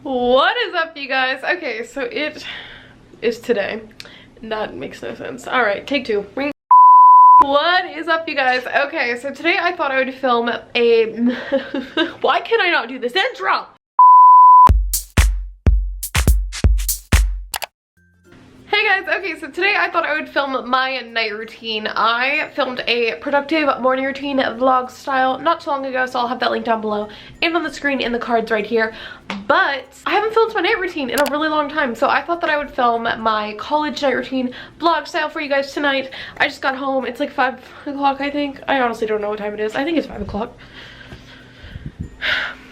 What is up, you guys? Okay, so it is today. That makes no sense. All right, take two. What is up, you guys? Okay, so today I thought I would film a why can I not do this intro? Hey guys, okay, so today I thought I would film my night routine. I filmed a productive morning routine vlog style not too long ago, so I'll have that link down below and on the screen in the cards right here. But I haven't filmed my night routine in a really long time, so I thought that I would film my college night routine vlog style for you guys tonight. I just got home. It's like 5 o'clock, I think. I honestly don't know what time it is. I think it's 5 o'clock.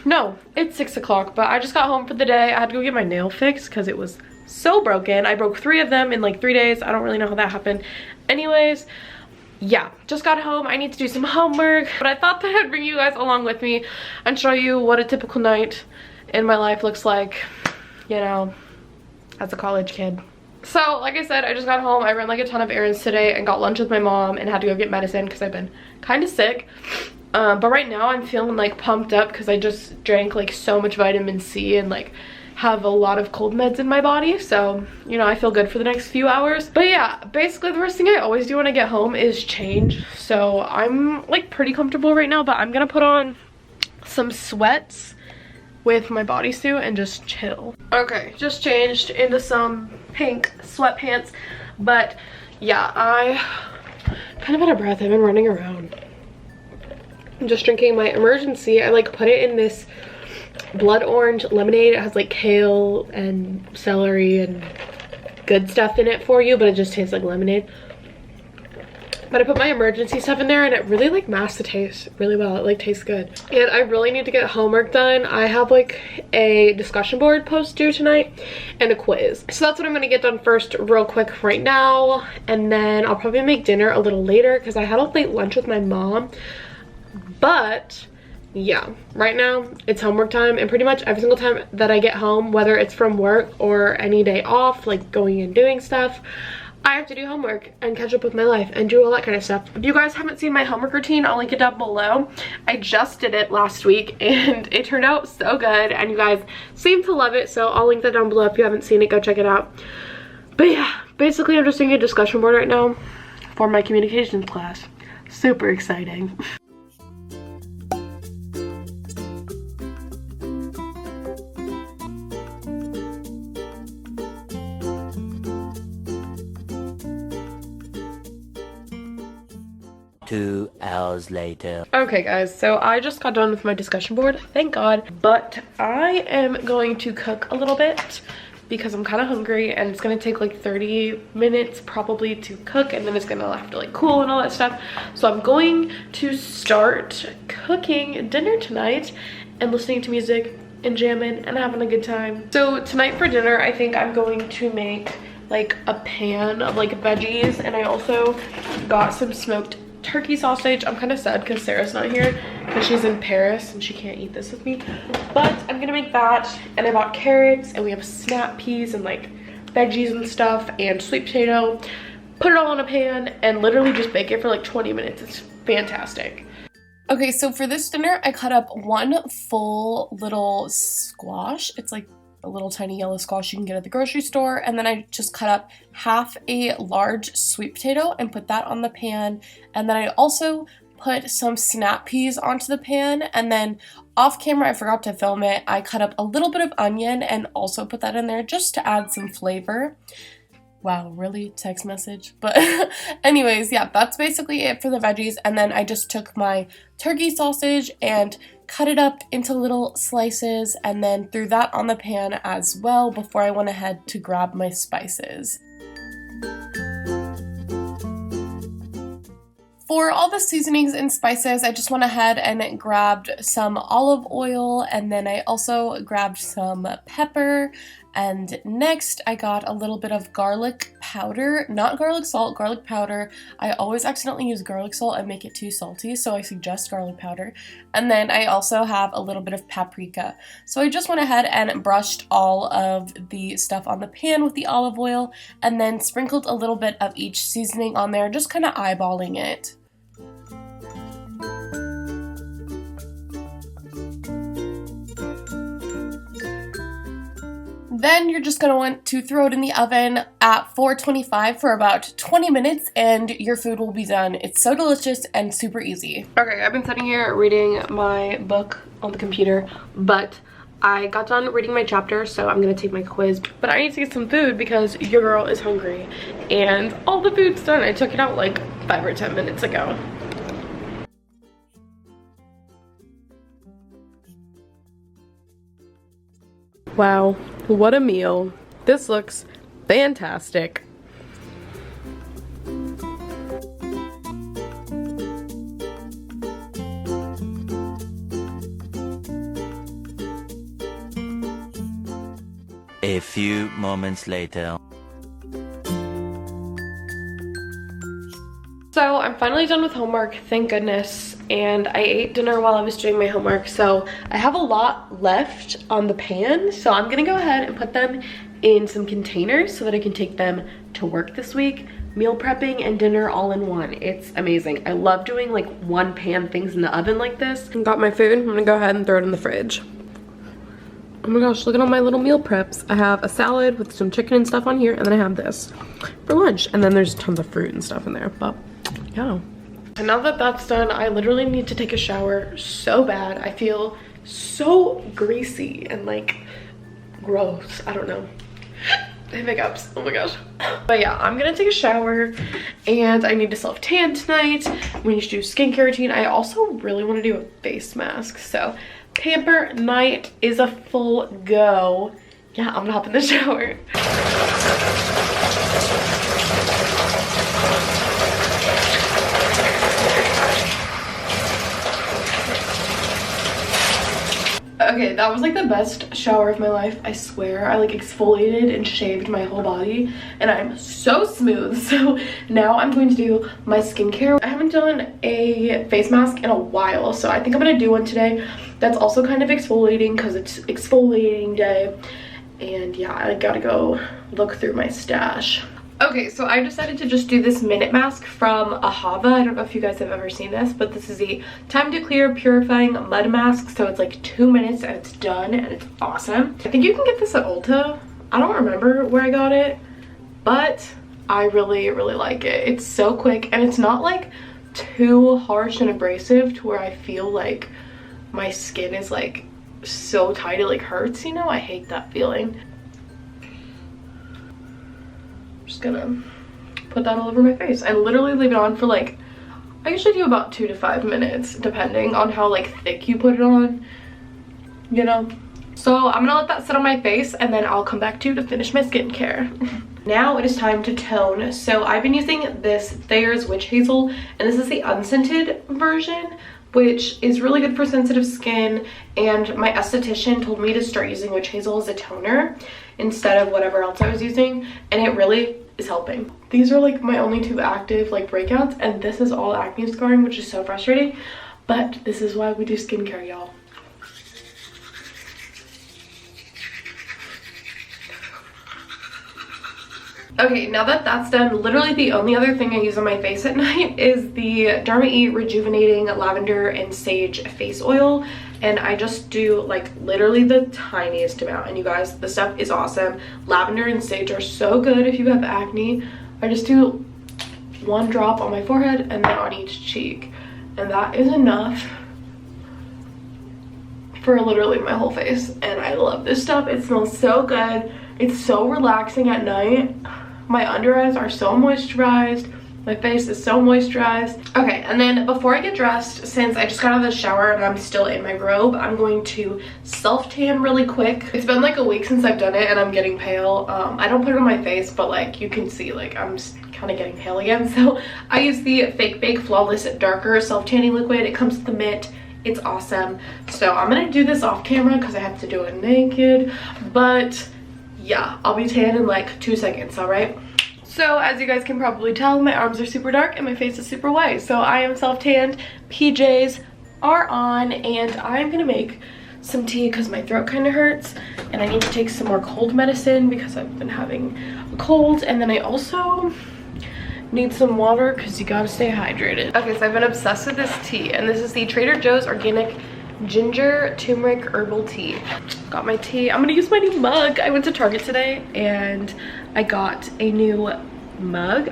No, it's 6 o'clock, but I just got home for the day. I had to go get my nail fixed because it was so broken. I broke 3 of them in like 3 days. I don't really know how that happened. Anyways, yeah, just got home. I need to do some homework, but I thought that I'd bring you guys along with me and show you what a typical night in my life looks like, you know, as a college kid. So like I said, I just got home. I ran like a ton of errands today and got lunch with my mom and had to go get medicine because I've been kind of sick. But right now I'm feeling like pumped up because I just drank like so much vitamin C and like have a lot of cold meds in my body, so you know, I feel good for the next few hours. But yeah, basically the first thing I always do when I get home is change. So I'm like pretty comfortable right now, but I'm gonna put on some sweats with my bodysuit and just chill. Okay, just changed into some pink sweatpants, but yeah, I'm kind of out of breath. I've been running around. I'm just drinking my emergency. I like put it in this blood orange lemonade. It has like kale and celery and good stuff in it for you, but it just tastes like lemonade. But I put my emergency stuff in there and it really like masks the taste really well. It like tastes good. And I really need to get homework done. I have like a discussion board post due tonight and a quiz. So that's what I'm gonna get done first real quick right now. And then I'll probably make dinner a little later because I had a late lunch with my mom. But yeah, right now it's homework time, and pretty much every single time that I get home, whether it's from work or any day off, like going and doing stuff, I have to do homework and catch up with my life and do all that kind of stuff. If you guys haven't seen my homework routine, I'll link it down below. I just did it last week and it turned out so good and you guys seem to love it, so I'll link that down below. If you haven't seen it, go check it out. But yeah, basically I'm just doing a discussion board right now for my communications class. Super exciting. Two hours later. Okay guys, so I just got done with my discussion board, thank God, but I am going to cook a little bit because I'm kind of hungry and it's going to take like 30 minutes probably to cook, and then it's going to have to like cool and all that stuff. So I'm going to start cooking dinner tonight and listening to music and jamming and having a good time. So tonight for dinner, I think I'm going to make like a pan of like veggies, and I also got some smoked turkey sausage. I'm kind of sad because Sarah's not here because she's in Paris and she can't eat this with me, but I'm gonna make that. And I bought carrots and we have snap peas and like veggies and stuff and sweet potato. Put it all in a pan and literally just bake it for like 20 minutes. It's fantastic. Okay, so for this dinner I cut up one full little squash. It's like a little tiny yellow squash you can get at the grocery store, and then I just cut up half a large sweet potato and put that on the pan, and then I also put some snap peas onto the pan, and then off camera, I forgot to film it, I cut up a little bit of onion and also put that in there just to add some flavor. Wow, really? Text message? But anyways, yeah, that's basically it for the veggies. And then I just took my turkey sausage and cut it up into little slices and then threw that on the pan as well before I went ahead to grab my spices. For all the seasonings and spices, I just went ahead and grabbed some olive oil, and then I also grabbed some pepper, and next I got a little bit of garlic powder, not garlic salt, garlic powder. I always accidentally use garlic salt and make it too salty, so I suggest garlic powder. And then I also have a little bit of paprika. So I just went ahead and brushed all of the stuff on the pan with the olive oil, and then sprinkled a little bit of each seasoning on there, just kind of eyeballing it. Then you're just gonna want to throw it in the oven at 425 for about 20 minutes and your food will be done. It's so delicious and super easy. Okay, I've been sitting here reading my book on the computer, but I got done reading my chapter, so I'm gonna take my quiz. But I need to get some food because your girl is hungry and all the food's done. I took it out like 5 or 10 minutes ago. Wow, what a meal. This looks fantastic. A few moments later. So I'm finally done with homework, thank goodness, and I ate dinner while I was doing my homework, so I have a lot left on the pan, so I'm gonna go ahead and put them in some containers so that I can take them to work this week. Meal prepping and dinner all in one. It's amazing. I love doing like one pan things in the oven like this. Got my food, I'm gonna go ahead and throw it in the fridge. Oh my gosh, look at all my little meal preps. I have a salad with some chicken and stuff on here, and then I have this for lunch, and then there's tons of fruit and stuff in there, but yeah. And now that that's done, I literally need to take a shower so bad. I feel so greasy and like gross. I don't know. I have hiccups. Oh my gosh. But yeah, I'm gonna take a shower and I need to self-tan tonight. We need to do skincare routine. I also really want to do a face mask. So pamper night is a full go. Yeah, I'm gonna hop in the shower. Okay, that was like the best shower of my life, I swear. I like exfoliated and shaved my whole body and I'm so smooth. So now I'm going to do my skincare. I haven't done a face mask in a while, so I think I'm gonna do one today. That's also kind of exfoliating because it's exfoliating day. And yeah, I gotta go look through my stash. Okay, so I decided to just do this minute mask from Ahava. I don't know if you guys have ever seen this, but this is the Time to Clear Purifying Mud Mask. So it's like 2 minutes and it's done and it's awesome. I think you can get this at Ulta. I don't remember where I got it, but I really, really like it. It's so quick and it's not like too harsh and abrasive to where I feel like my skin is like so tight it like hurts, you know? I hate that feeling. Just gonna put that all over my face and literally leave it on for like, I usually do about 2 to 5 minutes depending on how like thick you put it on, you know. So I'm gonna let that sit on my face and then I'll come back to finish my skincare. Now it is time to tone. So I've been using this Thayer's Witch Hazel and this is the unscented version, which is really good for sensitive skin, and my esthetician told me to start using witch hazel as a toner instead of whatever else I was using, and it really is helping. These are like my only 2 active like breakouts, and this is all acne scarring, which is so frustrating, but this is why we do skincare, y'all. Okay, now that that's done, literally the only other thing I use on my face at night is the Dharma E Rejuvenating Lavender and Sage Face Oil. And I just do like literally the tiniest amount. And you guys, the stuff is awesome. Lavender and sage are so good if you have acne. I just do 1 drop on my forehead and then on each cheek. And that is enough for literally my whole face. And I love this stuff. It smells so good. It's so relaxing at night. My under eyes are so moisturized. My face is so moisturized. Okay, and then before I get dressed, since I just got out of the shower and I'm still in my robe, I'm going to self-tan really quick. It's been like a week since I've done it and I'm getting pale. I don't put it on my face, but like you can see like I'm kind of getting pale again. So I use the Fake Bake Flawless Darker Self-Tanning Liquid. It comes with the mitt. It's awesome. So I'm gonna do this off camera because I have to do it naked. But yeah, I'll be tan in like 2 seconds, all right? So as you guys can probably tell, my arms are super dark and my face is super white. So I am self-tanned, PJs are on, and I'm gonna make some tea because my throat kind of hurts and I need to take some more cold medicine because I've been having a cold, and then I also need some water because you gotta stay hydrated. Okay, so I've been obsessed with this tea, and this is the Trader Joe's Organic ginger turmeric herbal tea. Got my tea. I'm gonna use my new mug. I went to Target today and I got a new mug.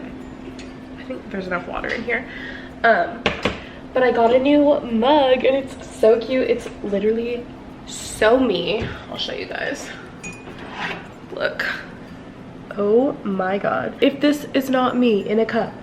I think there's enough water in here. But I got a new mug and it's so cute. It's literally so me. I'll show you guys. Look. Oh my god. If this is not me in a cup.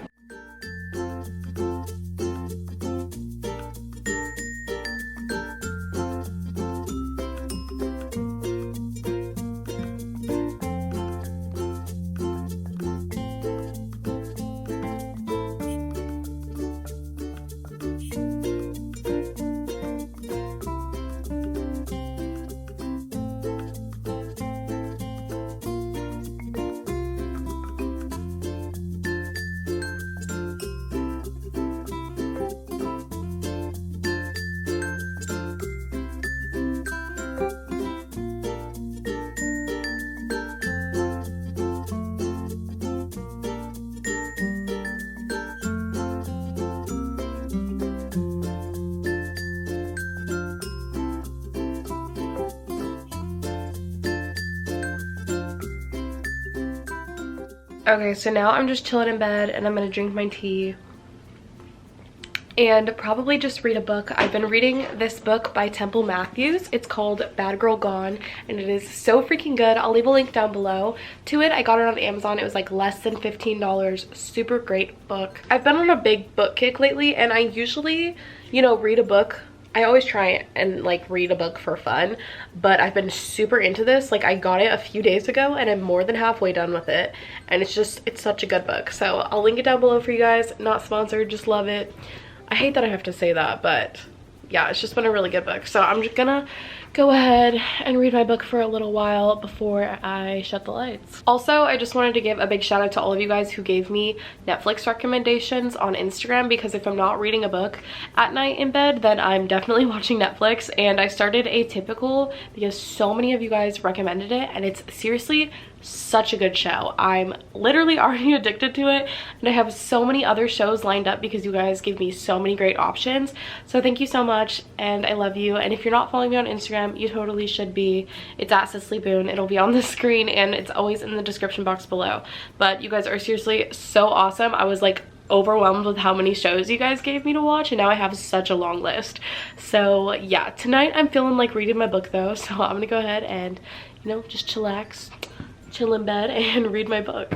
Okay, so now I'm just chilling in bed and I'm gonna drink my tea and probably just read a book. I've been reading this book by Temple Matthews. It's called Bad Girl Gone and it is so freaking good. I'll leave a link down below to it. I got it on Amazon. It was like less than $15. Super great book. I've been on a big book kick lately and I usually, you know, read a book. I always try and like read a book for fun, but I've been super into this. Like I got it a few days ago and I'm more than halfway done with it, and it's such a good book. So I'll link it down below for you guys. Not sponsored, just love it. I hate that I have to say that, but yeah, it's just been a really good book. So I'm just gonna go ahead and read my book for a little while before I shut the lights. Also, I just wanted to give a big shout out to all of you guys who gave me Netflix recommendations on Instagram, because if I'm not reading a book at night in bed, then I'm definitely watching Netflix. And I started Atypical because so many of you guys recommended it, and it's seriously such a good show. I'm literally already addicted to it, and I have so many other shows lined up because you guys give me so many great options. So thank you so much, and I love you. And if you're not following me on Instagram, you totally should be. It's at Cicily Boone. It'll be on the screen and it's always in the description box below. But you guys are seriously so awesome. I was like overwhelmed with how many shows you guys gave me to watch, and now I have such a long list. So yeah, tonight I'm feeling like reading my book though, so I'm gonna go ahead and, you know, just chillax, chill in bed and read my book.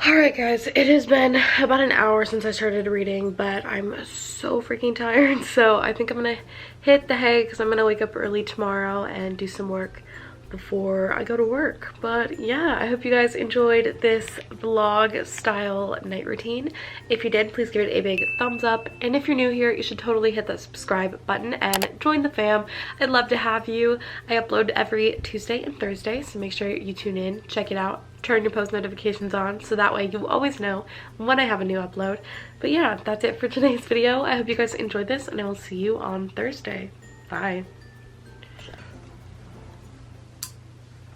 Alright guys, it has been about an hour since I started reading, but I'm so freaking tired, so I think I'm gonna hit the hay because I'm gonna wake up early tomorrow and do some work before I go to work. But yeah, I hope you guys enjoyed this vlog style night routine. If you did, please give it a big thumbs up, and if you're new here, you should totally hit that subscribe button and join the fam. I'd love to have you. I upload every Tuesday and Thursday, so make sure you tune in, check it out, turn your post notifications on so that way you always know when I have a new upload. But yeah, that's it for today's video. I hope you guys enjoyed this, and I will see you on Thursday. Bye.